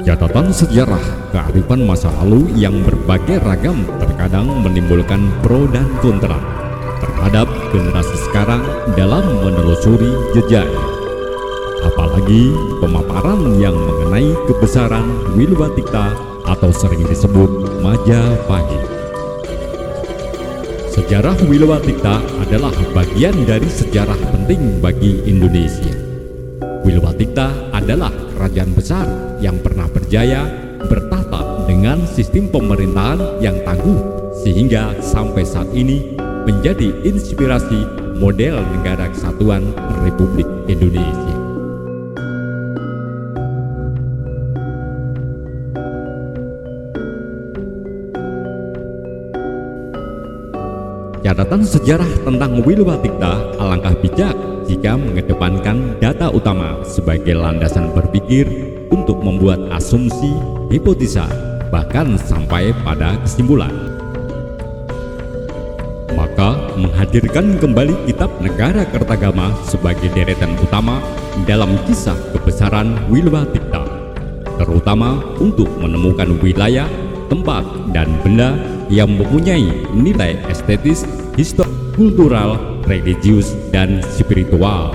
Catatan sejarah kearifan masa lalu yang berbagai ragam terkadang menimbulkan pro dan kontra terhadap generasi sekarang dalam menelusuri jejaknya. Apalagi pemaparan yang mengenai kebesaran Wilwatikta atau sering disebut Majapahit. Sejarah Wilwatikta adalah bagian dari sejarah penting bagi Indonesia. Wilwatikta adalah kerajaan besar yang pernah berjaya bertahta dengan sistem pemerintahan yang tangguh sehingga sampai saat ini menjadi inspirasi model negara kesatuan Republik Indonesia. Catatan sejarah tentang Wilwatikta alangkah bijak jika mengedepankan data utama sebagai landasan berpikir untuk membuat asumsi, hipotesa, bahkan sampai pada kesimpulan. Maka menghadirkan kembali kitab Negara Kertagama sebagai deretan utama dalam kisah kebesaran Wilwatikta, terutama untuk menemukan wilayah, tempat, dan benda yang mempunyai nilai estetis, historis, kultural, religius, dan spiritual.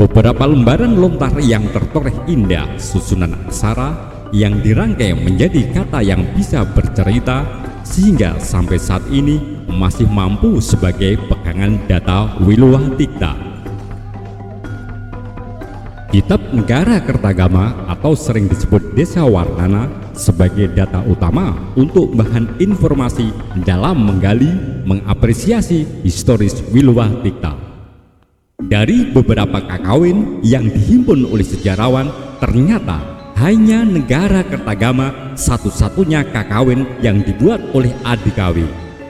Beberapa lembaran lontar yang tertoreh indah susunan aksara yang dirangkai menjadi kata yang bisa bercerita sehingga sampai saat ini masih mampu sebagai pegangan data Wilwatikta. Kitab Negara Kertagama atau sering disebut Desawardhana sebagai data utama untuk bahan informasi dalam menggali, mengapresiasi historis Wilwatikta. Dari beberapa kakawin yang dihimpun oleh sejarawan, ternyata hanya Negara Kertagama satu-satunya kakawin yang dibuat oleh Adhikawi.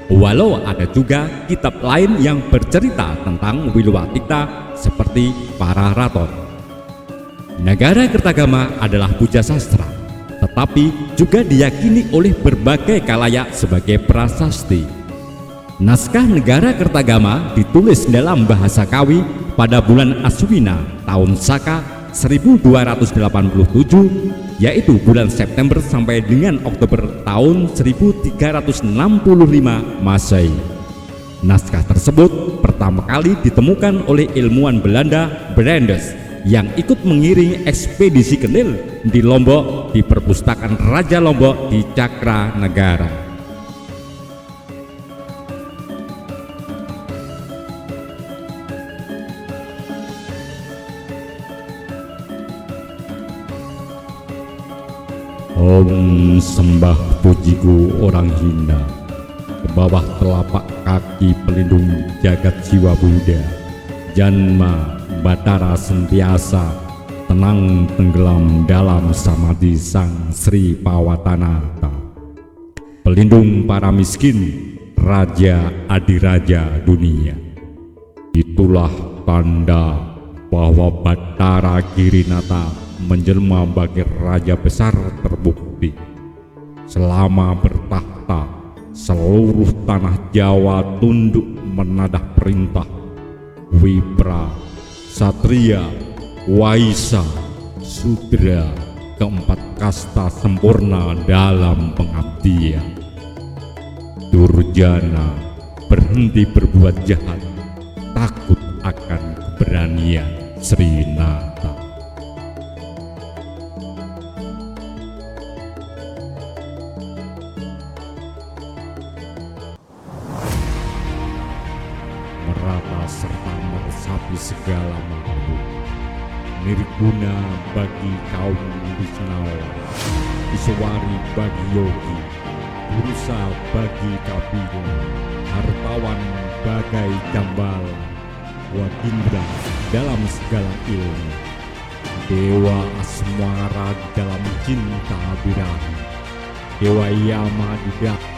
Walau ada juga kitab lain yang bercerita tentang Wilwatikta seperti Pararaton. Negara Kertagama adalah puja sastra, tetapi juga diyakini oleh berbagai khalayak sebagai prasasti. Naskah Negara Kertagama ditulis dalam bahasa Kawi pada bulan Aswina tahun Saka 1287, yaitu bulan September sampai dengan Oktober tahun 1365 Masehi. Naskah tersebut pertama kali ditemukan oleh ilmuwan Belanda Brandes yang ikut mengiringi ekspedisi Kenil di Lombok di perpustakaan Raja Lombok di Cakra Negara. Om sembah pujiku orang hina, ke bawah telapak kaki pelindung jagat jiwa Buddha, Janma Batara sentiasa tenang tenggelam dalam samadhi Sang Sri Pawatanata, pelindung para miskin, Raja Adiraja dunia. Itulah tanda bahwa Batara Girinata menjelma bagi raja besar terbukti. Selama bertahta, seluruh tanah Jawa tunduk menadah perintah. Wipra, Satria, Waisa, Sudra, keempat kasta sempurna dalam pengabdian. Durjana berhenti berbuat jahat, takut akan keberanian Srinata. Merata serta meresapi segala makhluk, nirguna bagi kaum Wisnawa, Iswari bagi yogi, Purusa bagi kapila, hartawan bagai jambal, Wadindra dalam segala ilmu, Dewa Asmara dalam cinta birahi, Dewa Yama di dalam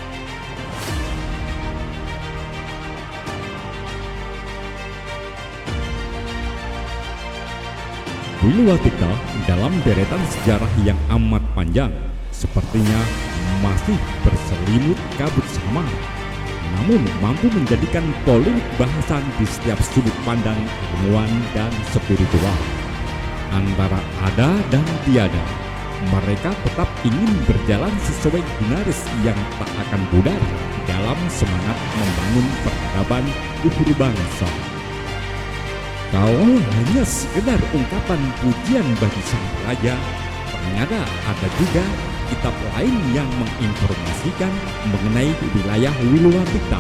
Wilwatikta dalam deretan sejarah yang amat panjang sepertinya masih berselimut kabut samar, namun mampu menjadikan polemik bahasan di setiap sudut pandang ilmuwan dan spiritual. Antara ada dan tiada, mereka tetap ingin berjalan sesuai ginaris yang tak akan pudar dalam semangat membangun peradaban luhur bangsa. Kalau hanya sekedar ungkapan pujian bagi sang raja, ternyata ada juga kitab lain yang menginformasikan mengenai wilayah Wilwatikta,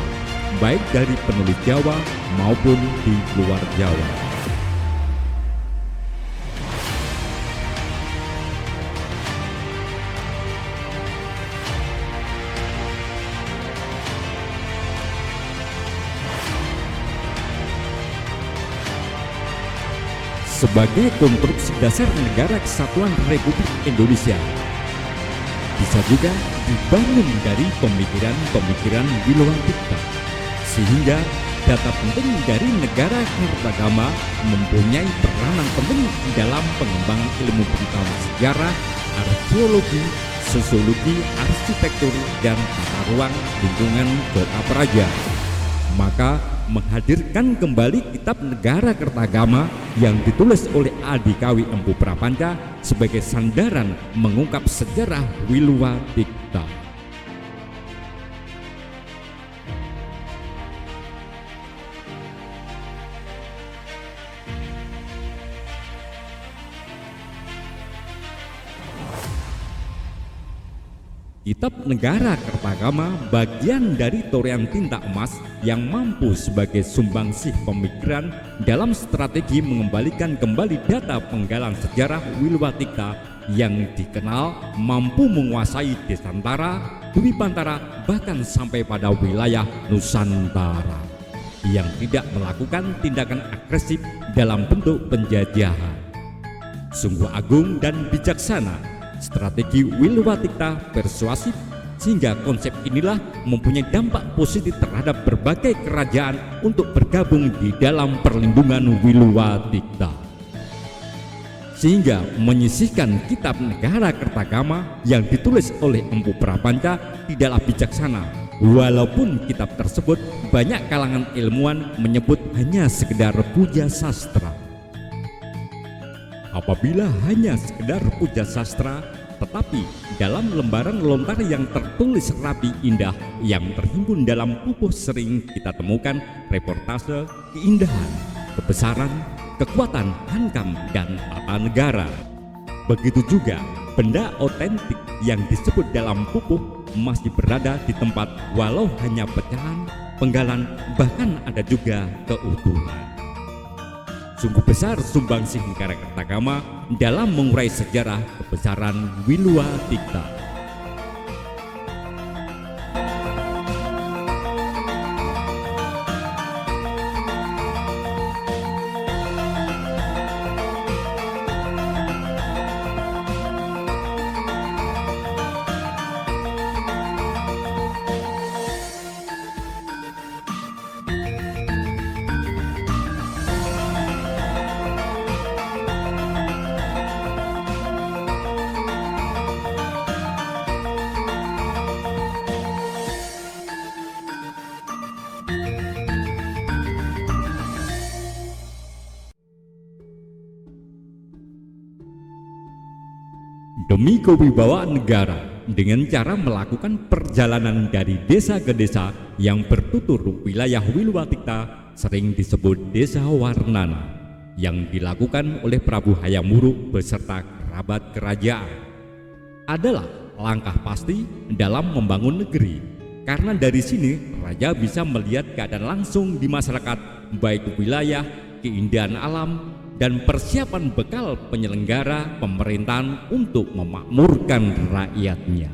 baik dari penulis Jawa maupun di luar Jawa. Sebagai konstruksi dasar Negara Kesatuan Republik Indonesia, bisa juga dibangun dari pemikiran-pemikiran Wilwatikta, sehingga data penting dari negara Kertagama mempunyai peranan penting dalam pengembangan ilmu pengetahuan sejarah, arkeologi, sosiologi, arsitektur, dan tata ruang lingkungan kota praja. Maka menghadirkan kembali kitab Negara Kertagama yang ditulis oleh Adhikawi Empu Prapanca sebagai sandaran mengungkap sejarah Wilwatikta. Kitab Negara Kertagama bagian dari torean tinta emas yang mampu sebagai sumbangsih pemikiran dalam strategi mengembalikan kembali data penggalan sejarah Wilwatikta yang dikenal mampu menguasai Desantara, Dwipantara, bahkan sampai pada wilayah Nusantara yang tidak melakukan tindakan agresif dalam bentuk penjajahan. Sungguh agung dan bijaksana strategi Wilwatikta persuasif, sehingga konsep inilah mempunyai dampak positif terhadap berbagai kerajaan untuk bergabung di dalam perlindungan Wilwatikta, sehingga menyisihkan kitab Negara Kertagama yang ditulis oleh Empu Prapanca tidaklah bijaksana, walaupun kitab tersebut banyak kalangan ilmuwan menyebut hanya sekedar puja sastra. Apabila hanya sekedar puja sastra, tetapi dalam lembaran lontar yang tertulis rapi indah yang terhimpun dalam pupuh sering kita temukan reportase keindahan, kebesaran, kekuatan, hankam, dan tata negara. Begitu juga benda otentik yang disebut dalam pupuh masih berada di tempat walau hanya pecahan, penggalan, bahkan ada juga keutuhan. Sungguh besar sumbangsih Negara Kertagama dalam mengurai sejarah kebesaran Wilwatikta. Demi kewibawaan negara dengan cara melakukan perjalanan dari desa ke desa yang bertutur wilayah Wilwatikta sering disebut Desa Warnana yang dilakukan oleh Prabu Hayam Wuruk beserta kerabat kerajaan adalah langkah pasti dalam membangun negeri, karena dari sini raja bisa melihat keadaan langsung di masyarakat, baik wilayah, keindahan alam, dan persiapan bekal penyelenggara pemerintahan untuk memakmurkan rakyatnya,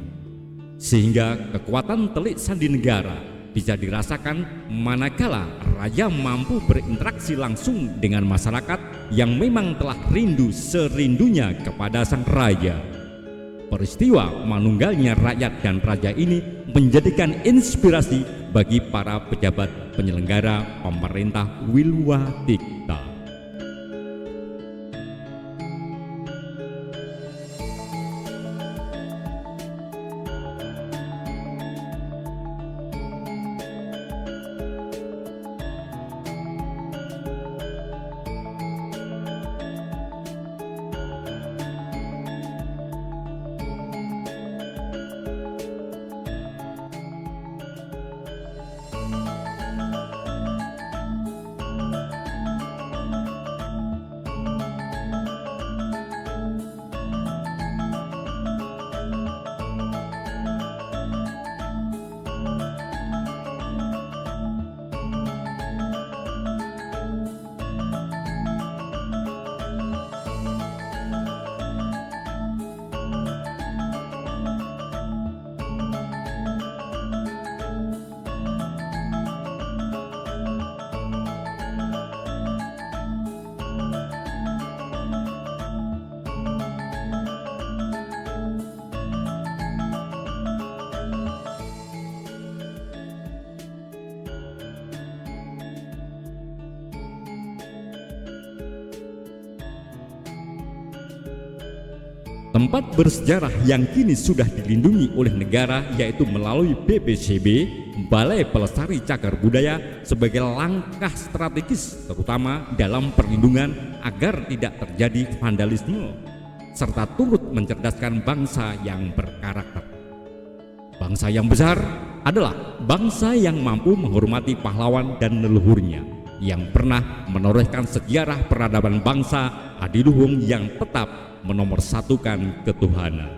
sehingga kekuatan telik sandi negara bisa dirasakan manakala raja mampu berinteraksi langsung dengan masyarakat yang memang telah rindu serindunya kepada sang raja. Peristiwa manunggalnya rakyat dan raja ini menjadikan inspirasi bagi para pejabat penyelenggara pemerintah Wilwatikta. Tempat bersejarah yang kini sudah dilindungi oleh negara yaitu melalui BPCB, Balai Pelestari Cagar Budaya, sebagai langkah strategis terutama dalam perlindungan agar tidak terjadi vandalisme serta turut mencerdaskan bangsa yang berkarakter. Bangsa yang besar adalah bangsa yang mampu menghormati pahlawan dan leluhurnya yang pernah menorehkan sejarah peradaban bangsa adiluhung yang tetap menomorsatukan ketuhanan.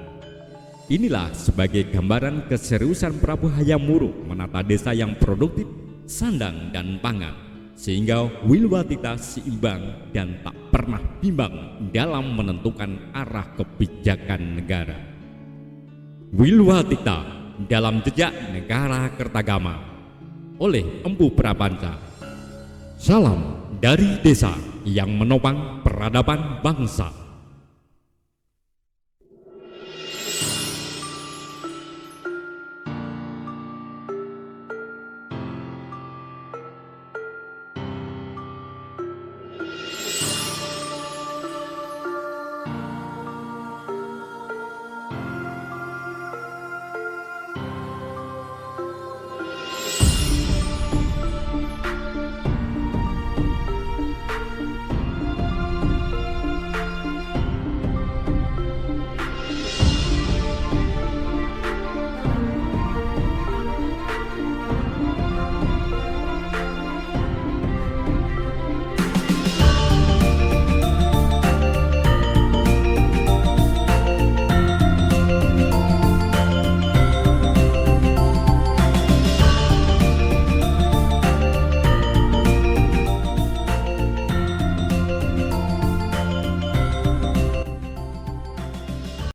Inilah sebagai gambaran keseriusan Prabu Hayam Wuruk menata desa yang produktif, sandang dan pangan, sehingga Wilwatita seimbang dan tak pernah bimbang dalam menentukan arah kebijakan negara. Wilwatita dalam Jejak Negara Kertagama oleh Empu Prapanca. Salam dari desa yang menopang peradaban bangsa.